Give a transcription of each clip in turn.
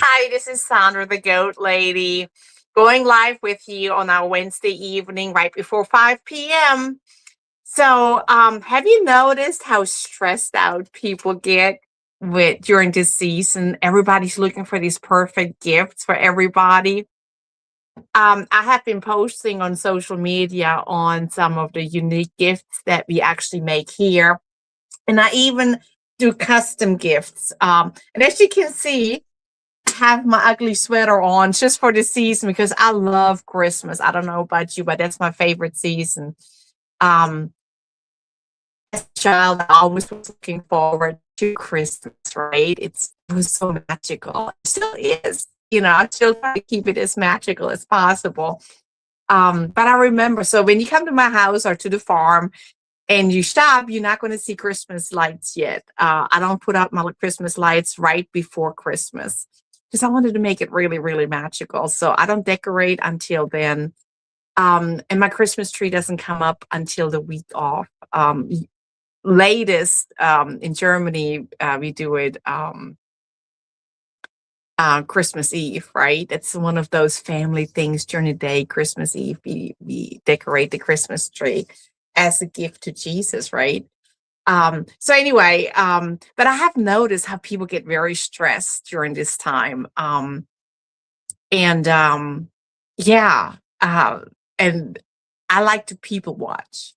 Hi, this is Sandra, the Goat Lady, going live with you on our Wednesday evening right before 5 p.m. Have you noticed how stressed out people get with during this season? Everybody's looking for these perfect gifts for everybody. I have been posting on social media on some of the unique gifts that we actually make here, and I even do custom gifts. And as you can see, have my ugly sweater on just for the season because I love Christmas. I don't know about you, but that's my favorite season. Um, as a child, I always was looking forward to Christmas, right? It was so magical. It still is. I still try to keep it as magical as possible. But I remember, so when you come to my house or to the farm and you stop, you're not going to see Christmas lights yet. I don't put out my Christmas lights right before Christmas because I wanted to make it really, really magical. So I don't decorate until then. And my Christmas tree doesn't come up until the week off. Latest in Germany, we do it Christmas Eve, right? It's one of those family things during the day. Christmas Eve, we decorate the Christmas tree as a gift to Jesus, right? But I have noticed how people get very stressed during this time. And yeah, and I like to people watch.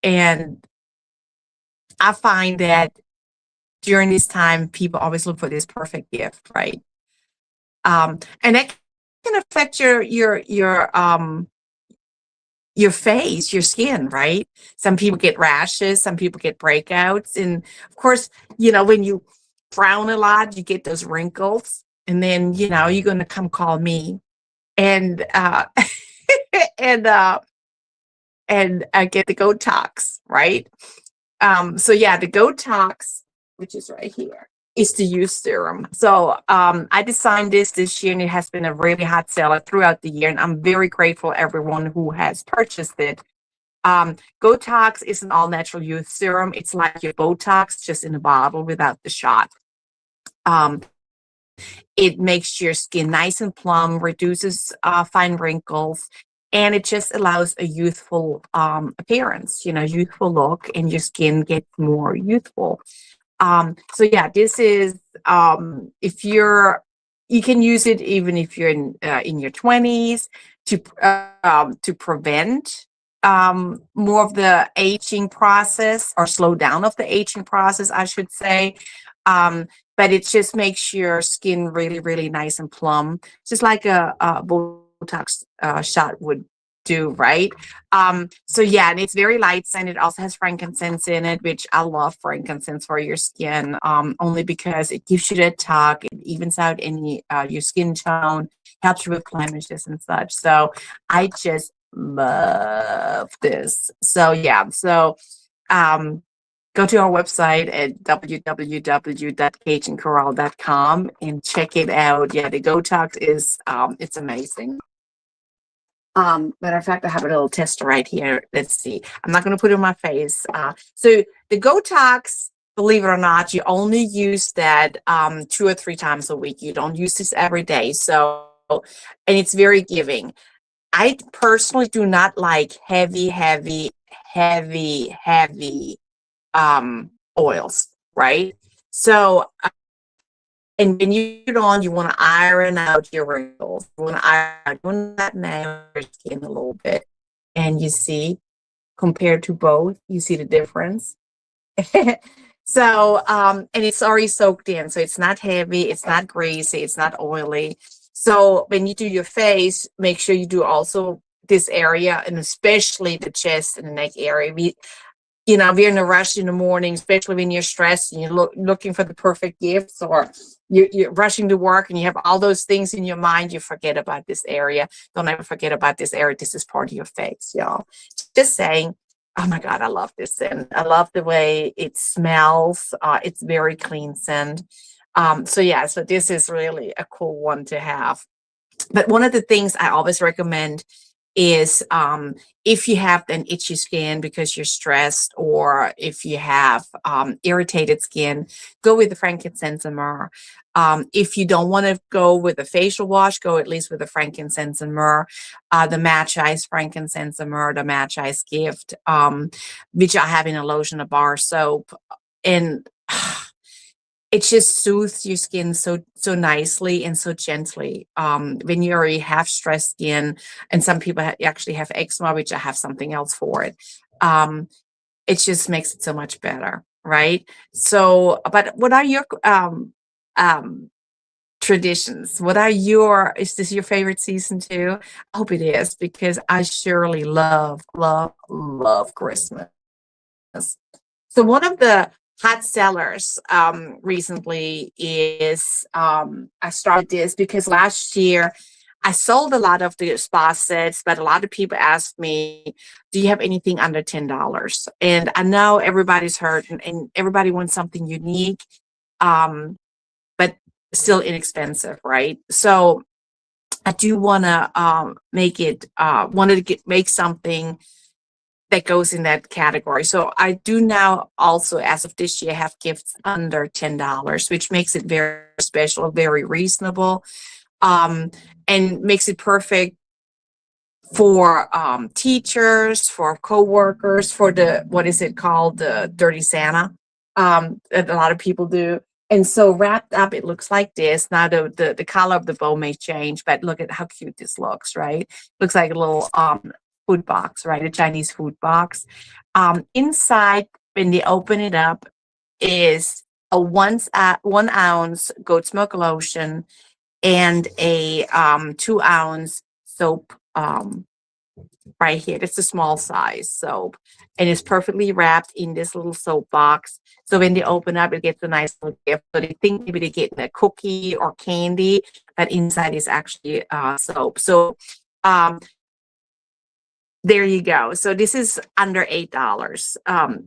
And I find that during this time, people always look for this perfect gift, right? And that can affect your face, your skin, right? Some people get rashes, some people get breakouts. And of course, when you frown a lot, you get those wrinkles. And then, you're going to come call me. And, and, uh, and I get the Gotox, right? So the Gotox, which is right here, is the youth serum. So I designed this year, and it has been a really hot seller throughout the year, and I'm very grateful everyone who has purchased it. Gotox is an all-natural youth serum. It's like your Botox, just in a bottle without the shot. Um, it makes your skin nice and plump, reduces fine wrinkles, and it just allows a youthful appearance, youthful look, and your skin gets more youthful. This is if you can use it even if you're in your 20s to prevent more of the aging process, or slow down of the aging process, I should say. But it just makes your skin really, really nice and plump, just like a Botox shot would do, right? And it's very light scented. It also has frankincense in it, which I love frankincense for your skin, only because it gives you that talk, it evens out any your skin tone, helps you with blemishes and such. So I just love this. Um, Go to our website at www.cajuncorral.com and check it out. Yeah, the Gotox is it's amazing. Matter of fact, I have a little tester right here. Let's see. I'm not going to put it on my face. So the Gotox, believe it or not, you only use that 2 or 3 times a week. You don't use this every day. And it's very giving. I personally do not like heavy oils, right? So, and when you put it on, you want to iron out your wrinkles. You want to iron out, doing that now your skin a little bit. And you see, compared to both, you see the difference. And it's already soaked in, so it's not heavy, it's not greasy, it's not oily. So when you do your face, make sure you do also this area, and especially the chest and the neck area. If you're in a rush in the morning, especially when you're stressed and you're looking for the perfect gifts, or you're rushing to work and you have all those things in your mind, you forget about this area. Don't ever forget about this area. This is part of your face, y'all. Just saying, oh my God, I love this scent. I love the way it smells. It's very clean scent. So this is really a cool one to have. But one of the things I always recommend is if you have an itchy skin because you're stressed, or if you have irritated skin, go with the frankincense and myrrh. If you don't want to go with a facial wash, go at least with the frankincense and myrrh, the Match Ice frankincense and myrrh, the Match Ice gift, which I have in a lotion, a bar soap, and it just soothes your skin so nicely and so gently. When you already have stressed skin, and some people actually have eczema, which I have something else for it. It just makes it so much better, right? So, but what are your um, traditions? What are your? Is this your favorite season too? I hope it is, because I surely love Christmas. So one of the hot sellers recently is I started this because last year I sold a lot of the spa sets, but a lot of people asked me, "Do you have anything under $10?" And I know everybody's hurt, and everybody wants something unique, um, but still inexpensive, right? So I do want to make it wanted to make something that goes in that category. So I do now also, as of this year, have gifts under $10, which makes it very special, very reasonable, um, and makes it perfect for teachers, for coworkers, for the, what is it called, the Dirty Santa, that a lot of people do. And so wrapped up, it looks like this. Now the color of the bow may change, but look at how cute this looks, right? Looks like a little food box, right? A Chinese food box. Inside, when they open it up, is a 1 ounce goat's milk lotion and a 2 ounce soap, right here. It's a small size soap, and it's perfectly wrapped in this little soap box. So when they open up, it gets a nice little gift. So they think maybe they get a cookie or candy, but inside is actually soap. So um, there you go. So this is under $8.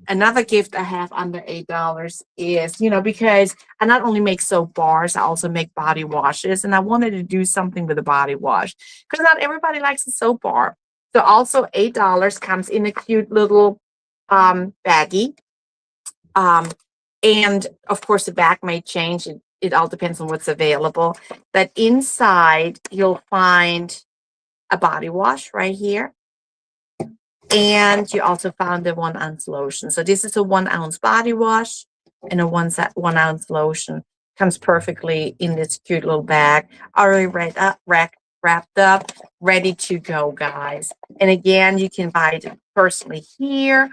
Another gift I have under $8 is, because I not only make soap bars, I also make body washes, and I wanted to do something with a body wash because not everybody likes a soap bar. So also $8 comes in a cute little baggie. And of course the back may change. It all depends on what's available. But inside you'll find a body wash right here. And you also found the 1 ounce lotion. So this is a 1 ounce body wash and a 1 ounce lotion. Comes perfectly in this cute little bag, already wrapped up, ready to go, guys. And again, you can buy it personally here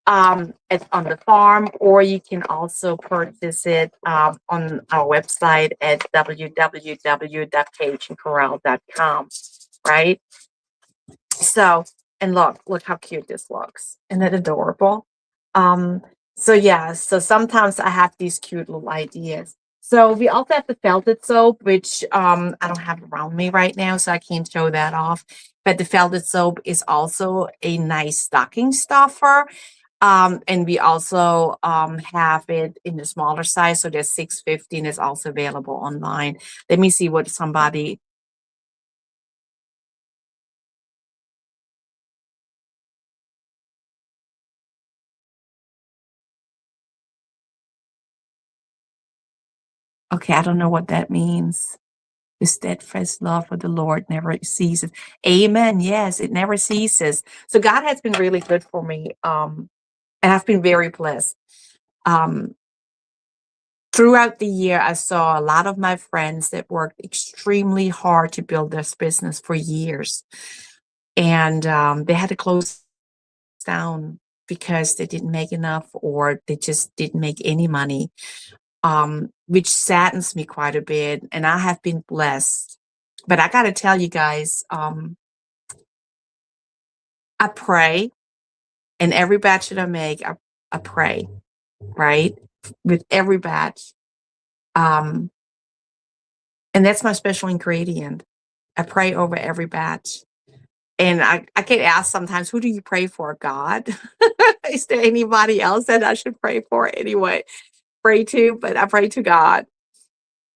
on the farm, or you can also purchase it on our website at www.cageandcorral.com, right? So, and look how cute this looks. Isn't that adorable? Um, so yeah, so sometimes I have these cute little ideas. So we also have the felted soap, which I don't have around me right now, so I can't show that off. But the felted soap is also a nice stocking stuffer. And we also have it in the smaller size. So there's 650 and it's also available online. Let me see what somebody. Okay, I don't know what that means. The steadfast love of the Lord never ceases. Amen. Yes, it never ceases. So God has been really good for me. And I've been very blessed. Um, Throughout the year, I saw a lot of my friends that worked extremely hard to build this business for years. And they had to close down because they didn't make enough, or they just didn't make any money, which saddens me quite a bit. And I have been blessed. But I got to tell you guys, I pray, and every batch that I make, I pray, right? With every batch. Um, and that's my special ingredient. I pray over every batch. And I get asked sometimes, who do you pray for? God? Is there anybody else that I should pray for? Anyway, pray to, but I pray to God.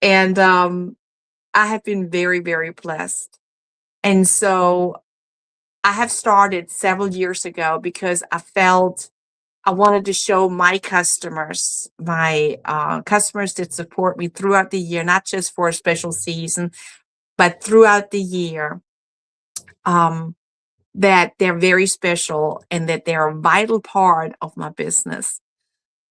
And I have been very, very blessed. And so I have started several years ago because I felt I wanted to show my customers, my customers that support me throughout the year, not just for a special season, but throughout the year, um, that they're very special and that they're a vital part of my business.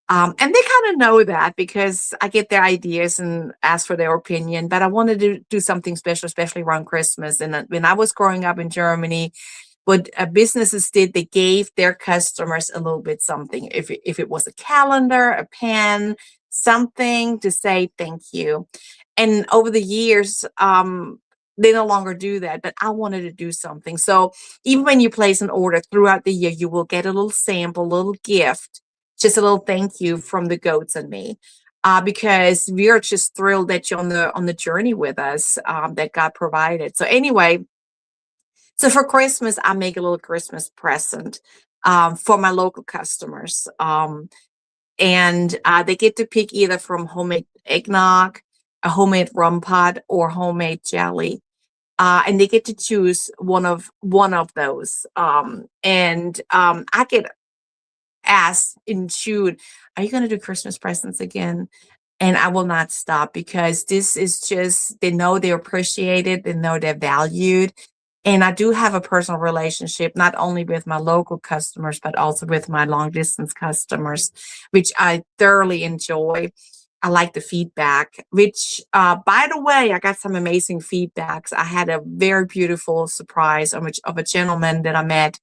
And they kind of know that because I get their ideas and ask for their opinion. But I wanted to do something special, especially around Christmas. And when I was growing up in Germany, what businesses did, they gave their customers a little bit something. If it was a calendar, a pen, something to say thank you. And over the years, they no longer do that. But I wanted to do something. So even when you place an order throughout the year, you will get a little sample, a little gift, just a little thank you from the goats and me. Because we are just thrilled that you're on the journey with us, that God provided. So anyway, so for Christmas, I make a little Christmas present for my local customers. And they get to pick either from homemade eggnog, a homemade rum pot, or homemade jelly. And they get to choose one of those. And I get asked in June, "Are you going to do Christmas presents again?" And I will not stop because this is just, they know they're appreciated, they know they're valued. And I do have a personal relationship, not only with my local customers, but also with my long distance customers, which I thoroughly enjoy. I like the feedback, which, by the way, I got some amazing feedbacks. I had a very beautiful surprise of a gentleman that I met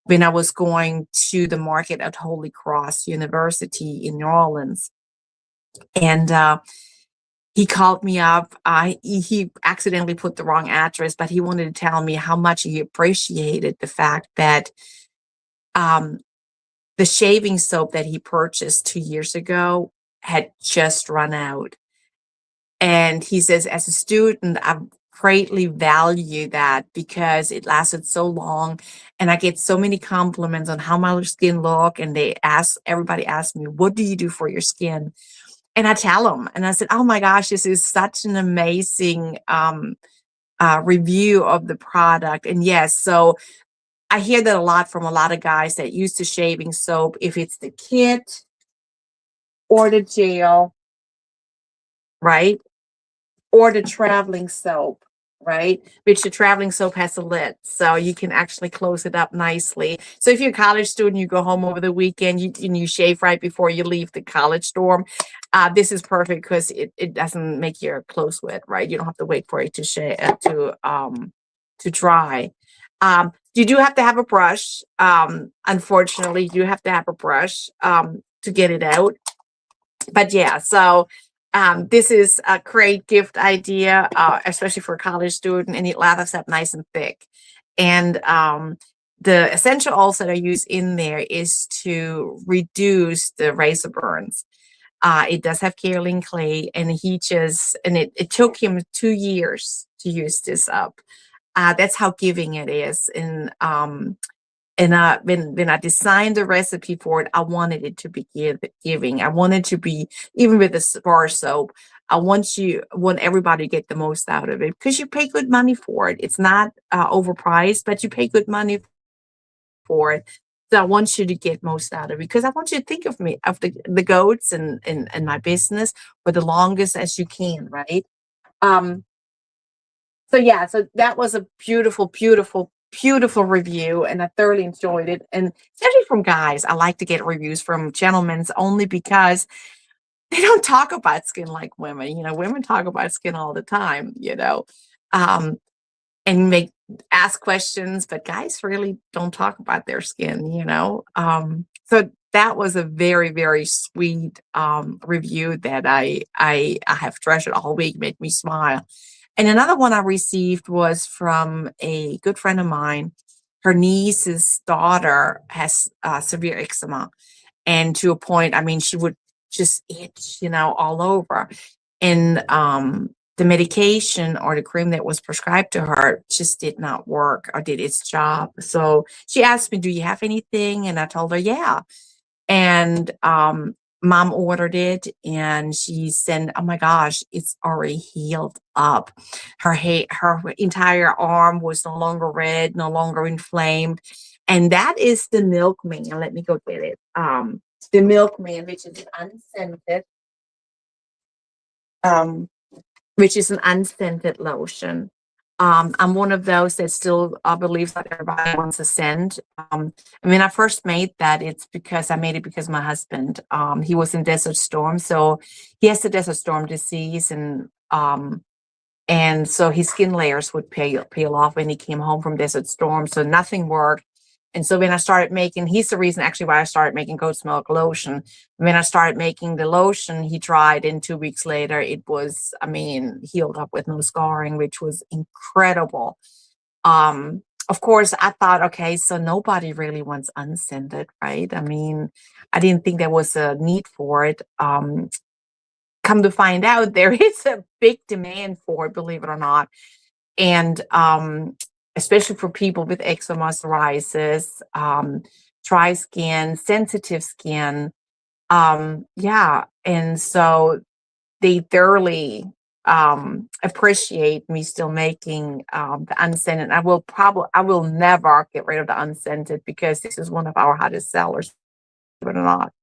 when I was going to the market at Holy Cross University in New Orleans. And he called me up. He accidentally put the wrong address, but he wanted to tell me how much he appreciated the fact that um, the shaving soap that he purchased 2 years ago had just run out. And he says, as a student, I greatly value that because it lasted so long, and I get so many compliments on how my skin look. And everybody asks me, "What do you do for your skin?" And I tell them, and I said, "Oh my gosh, this is such an amazing review of the product." And yes, so I hear that a lot from a lot of guys that use the shaving soap, if it's the kit or the gel, right? Or the traveling soap, right? Which the traveling soap has a lid, so you can actually close it up nicely. So if you're a college student, you go home over the weekend, you shave right before you leave the college dorm. This is perfect because it doesn't make your clothes wet, right? You don't have to wait for it to dry. You do have to have a brush. Unfortunately, you do have to have a brush to get it out. But yeah, so this is a great gift idea, especially for a college student, and it lathers up nice and thick. And the essential oils that I use in there is to reduce the razor burns. It does have kaolin clay, and it took him 2 years to use this up. That's how giving it is. And when I designed the recipe for it, I wanted it to be giving. I wanted to be, even with the bar soap, want everybody to get the most out of it because you pay good money for it. It's not overpriced, but you pay good money for it. So I want you to get most out of it because I want you to think of me, of the goats and my business for the longest as you can, right? Um, so yeah, so that was a beautiful, beautiful, beautiful review, and I thoroughly enjoyed it. And especially from guys, I like to get reviews from gentlemen's only because they don't talk about skin like women. Women talk about skin all the time, um, and ask questions, but guys really don't talk about their skin. So that was a very, very sweet review that I have treasured all week, made me smile. And another one I received was from a good friend of mine. Her niece's daughter has severe eczema, and to a point, I mean, she would just itch, all over. And the medication or the cream that was prescribed to her just did not work or did its job. So she asked me, "Do you have anything?" And I told her, "Yeah." And mom ordered it and she said, oh my gosh, it's already healed up. Her entire arm was no longer red, no longer inflamed. And that is the Milkman. Let me go get it. The Milkman, um, which is an unscented lotion. I'm one of those that still believes that everybody wants a scent. I mean, I first made that. It's because I made it because my husband, he was in Desert Storm, so he has the Desert Storm disease, and so his skin layers would peel off when he came home from Desert Storm. So nothing worked. And so when I started making, he's the reason actually why I started making goat's milk lotion. When I started making the lotion, he tried, and 2 weeks later, it was, I mean, healed up with no scarring, which was incredible. Of course, I thought, okay, so nobody really wants unscented, right? I mean, I didn't think there was a need for it. Come to find out, there is a big demand for it, believe it or not. And especially for people with eczema, psoriasis, dry skin, sensitive skin. Yeah. And so they thoroughly appreciate me still making the unscented. I will never get rid of the unscented because this is one of our hottest sellers, believe it or not.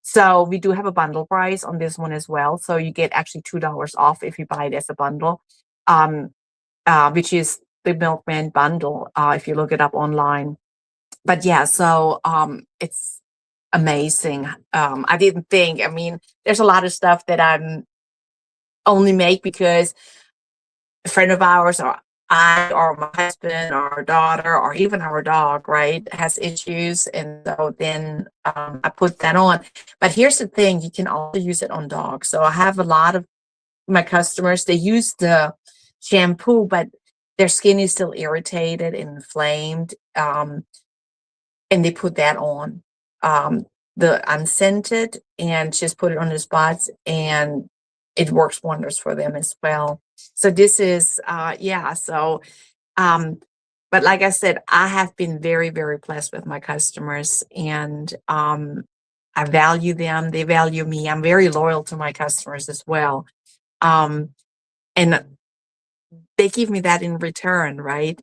So we do have a bundle price on this one as well. So you get actually $2 off if you buy it as a bundle, which is the Milkman bundle, if you look it up online. But yeah, so it's amazing. I didn't think, I mean, there's a lot of stuff that I'm only make because a friend of ours or I or my husband or our daughter or even our dog, right, has issues. And so then I put that on. But here's the thing, you can also use it on dogs. So I have a lot of my customers, they use the shampoo, but their skin is still irritated and inflamed. And they put that on the unscented and just put it on the spots, and it works wonders for them as well. So this is yeah, so but like I said, I have been very, very blessed with my customers, and I value them, they value me. I'm very loyal to my customers as well. Um and they give me that in return, right?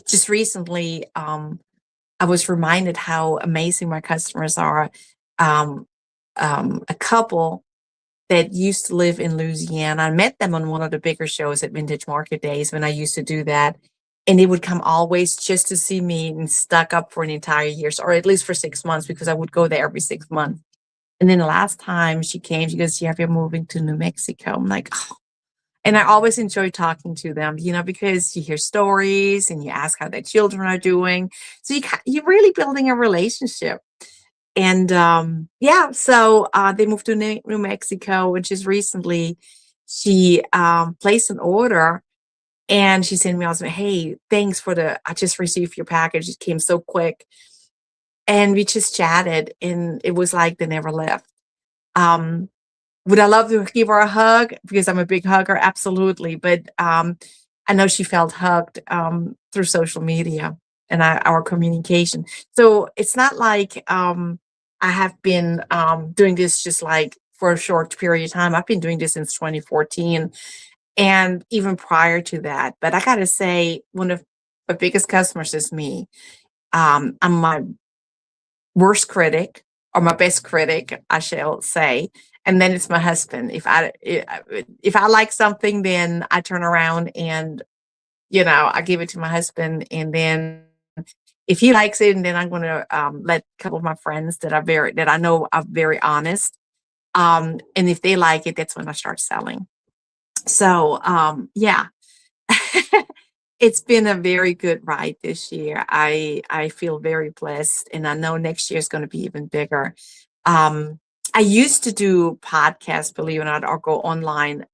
Just recently, I was reminded how amazing my customers are. Um, a couple that used to live in Louisiana. I met them on one of the bigger shows at Vintage Market Days when I used to do that. And they would come always just to see me and stuck up for an entire year, or at least for 6 months, because I would go there every 6 months. And then the last time she came, she goes, yeah, we're moving to New Mexico. I'm like, oh. And I always enjoy talking to them, because you hear stories and you ask how their children are doing. So you're really building a relationship. And yeah, so they moved to New Mexico, which is recently. She placed an order and she sent me also, hey, thanks for I just received your package. It came so quick. And we just chatted and it was like they never left. Um, would I love to give her a hug because I'm a big hugger? Absolutely. But I know she felt hugged through social media and our communication. So it's not like I have been doing this just like for a short period of time. I've been doing this since 2014 and even prior to that. But I got to say, one of my biggest customers is me. I'm my worst critic or my best critic, I shall say. And then it's my husband. If I like something, then I turn around and I give it to my husband, and then if he likes it, and then I'm going to let a couple of my friends that I know are very honest. And if they like it, that's when I start selling. So yeah, it's been a very good ride this year. I feel very blessed, and I know next year is going to be even bigger. Um, I used to do podcasts, believe it or not, or go online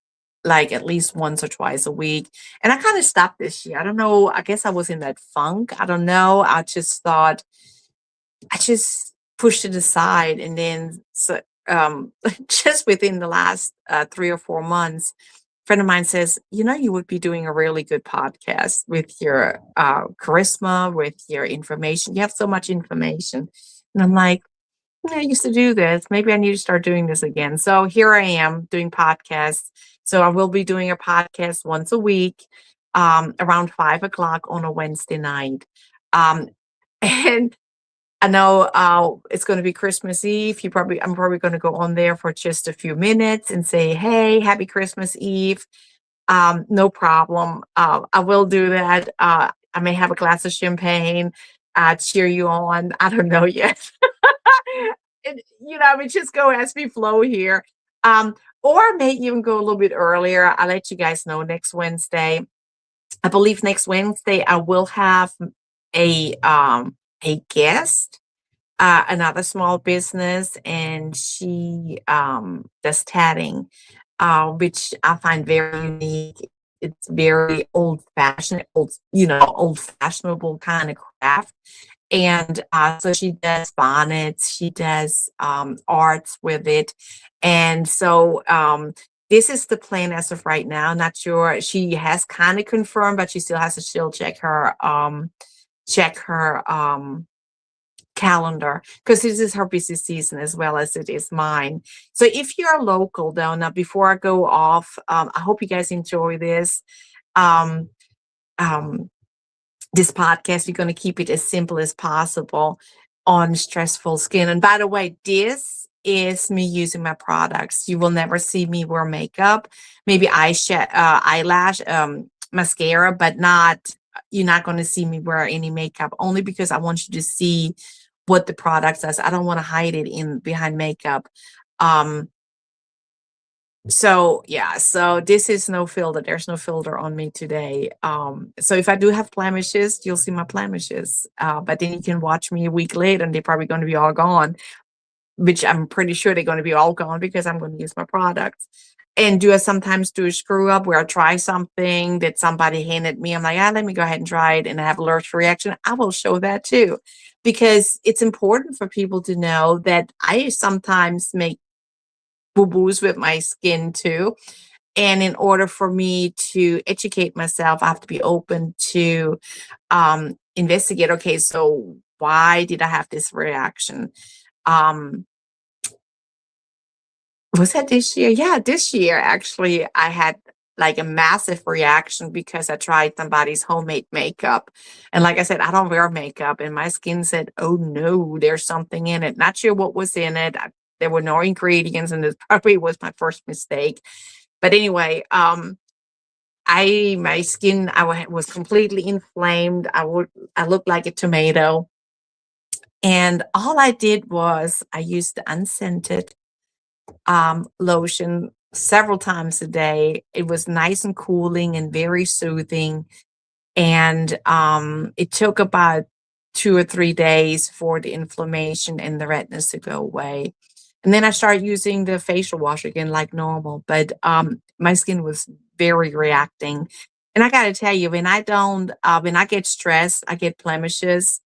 like at least once or twice a week. And I kind of stopped this year. I don't know. I guess I was in that funk. I don't know. I just thought I just pushed it aside. And then so, just within the last 3 or 4 months, a friend of mine says, you would be doing a really good podcast with your charisma, with your information. You have so much information. And I'm like, I used to do this. Maybe I need to start doing this again. So here I am doing podcasts. So I will be doing a podcast once a week, around 5 o'clock on a Wednesday night. Um, and I know it's going to be Christmas Eve. I'm probably going to go on there for just a few minutes and say, "Hey, happy Christmas Eve." No problem. I will do that. I may have a glass of champagne, cheer you on. I don't know yet. I mean, just go as we flow here. Um, or I may even go a little bit earlier. I'll let you guys know next Wednesday. I believe next Wednesday I will have a guest, another small business, and she does tatting, which I find very unique. It's very old fashioned, old fashionable kind of craft. And so she does bonnets, she does arts with it. And so this is the plan as of right now. Not sure. She has kind of confirmed, but she still has to still check her calendar, because this is her busy season as well as it is mine. So if you're local though, now before I go off, I hope you guys enjoy this. Um, um, this podcast, we're going to keep it as simple as possible on stressful skin. And by the way, this is me using my products. You will never see me wear makeup, maybe eyelash, mascara, but you're not going to see me wear any makeup, only because I want you to see what the product does. I don't want to hide it in behind makeup. Um, so yeah, so this is no filter. There's no filter on me today. So if I do have blemishes, you'll see my blemishes. But then you can watch me a week later and they're probably going to be all gone, which I'm pretty sure they're going to be all gone because I'm going to use my products. And do I sometimes do a screw up where I try something that somebody handed me? I'm like, let me go ahead and try it, and I have allergic reaction. I will show that too, because it's important for people to know that I sometimes make boo-boos with my skin too. And in order for me to educate myself, I have to be open to investigate, okay, so why did I have this reaction? Um, was that this year? Yeah, this year actually I had like a massive reaction because I tried somebody's homemade makeup. And like I said, I don't wear makeup, and my skin said, "Oh no, there's something in it." Not sure what was in it. There were no ingredients, and this probably was my first mistake. But anyway, my skin, was completely inflamed. I looked like a tomato. And all I did was I used the unscented lotion several times a day. It was nice and cooling and very soothing. And it took about 2 or 3 days for the inflammation and the redness to go away. And then I started using the facial wash again like normal. But my skin was very reacting. And I got to tell you, when I get stressed, I get blemishes,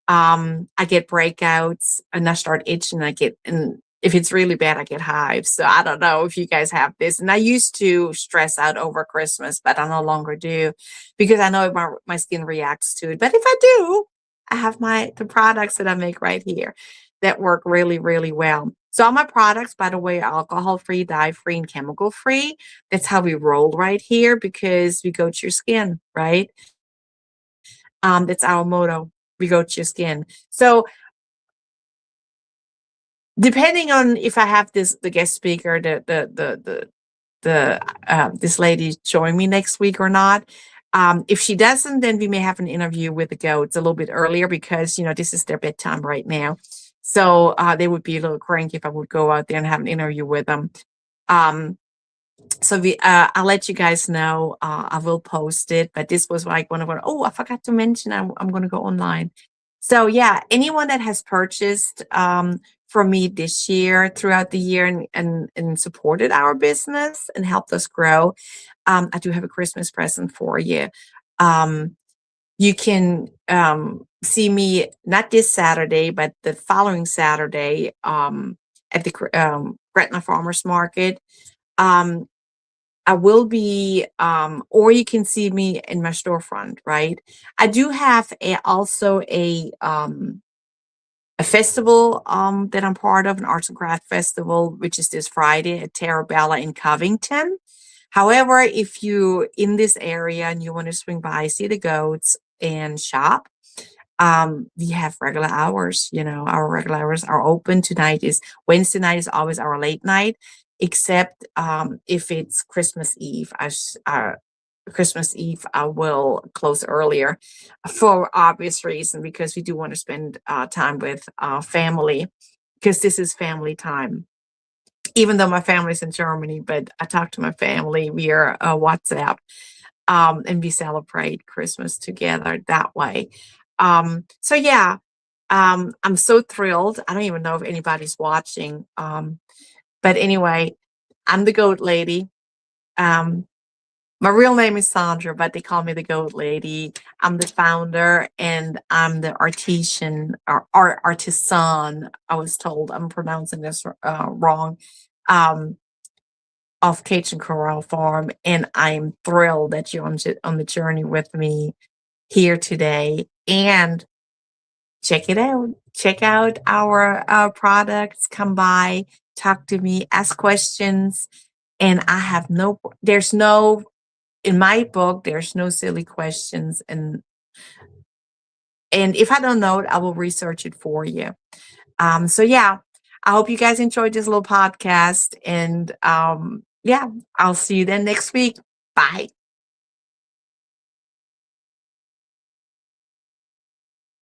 I get breakouts, and I start itching. And if it's really bad, I get hives. So I don't know if you guys have this. And I used to stress out over Christmas, but I no longer do, because I know my skin reacts to it. But if I do, I have the products that I make right here that work really, really well. So all my products, by the way, are alcohol free, dye free, and chemical free. That's how we roll right here, because we go to your skin, right? That's our motto. We go to your skin. So depending on if I have the guest speaker, this lady showing me next week or not. If she doesn't, then we may have an interview with the goats a little bit earlier, because this is their bedtime right now. So they would be a little cranky if I would go out there and have an interview with them. Um, so I'll let you guys know. I will post it, but this was like one of our, oh, I forgot to mention, I'm going to go online. So yeah, anyone that has purchased from me this year, throughout the year, and supported our business and helped us grow, I do have a Christmas present for you. Um, you can see me not this Saturday, but the following Saturday, at the Gretna Farmers Market. Um, I will be, or you can see me in my storefront, right? I do have also a festival that I'm part of, an arts and craft festival, which is this Friday at Terabella in Covington. However, if you in this area and you want to swing by, see the goats and shop, we have regular hours. Our regular hours are open. Tonight is Wednesday night is always our late night, except if it's Christmas Eve. Christmas Eve, I will close earlier for obvious reason because we do want to spend time with family because this is family time. Even though my family's in Germany, but I talk to my family via WhatsApp, and we celebrate Christmas together that way. So yeah, I'm so thrilled. I don't even know if anybody's watching. But anyway, I'm the goat lady. Um, my real name is Sandra, but they call me the goat lady. I'm the founder and I'm the artisan or artisan. I was told I'm pronouncing this wrong. Um, of Cajun Corral Farm, and I'm thrilled that you're on the journey with me here today. And check it out. Check out our products. Come by, talk to me, ask questions. And I have there's no, in my book, there's no silly questions. And if I don't know it, I will research it for you. So yeah, I hope you guys enjoyed this little podcast. And yeah, I'll see you then next week. Bye.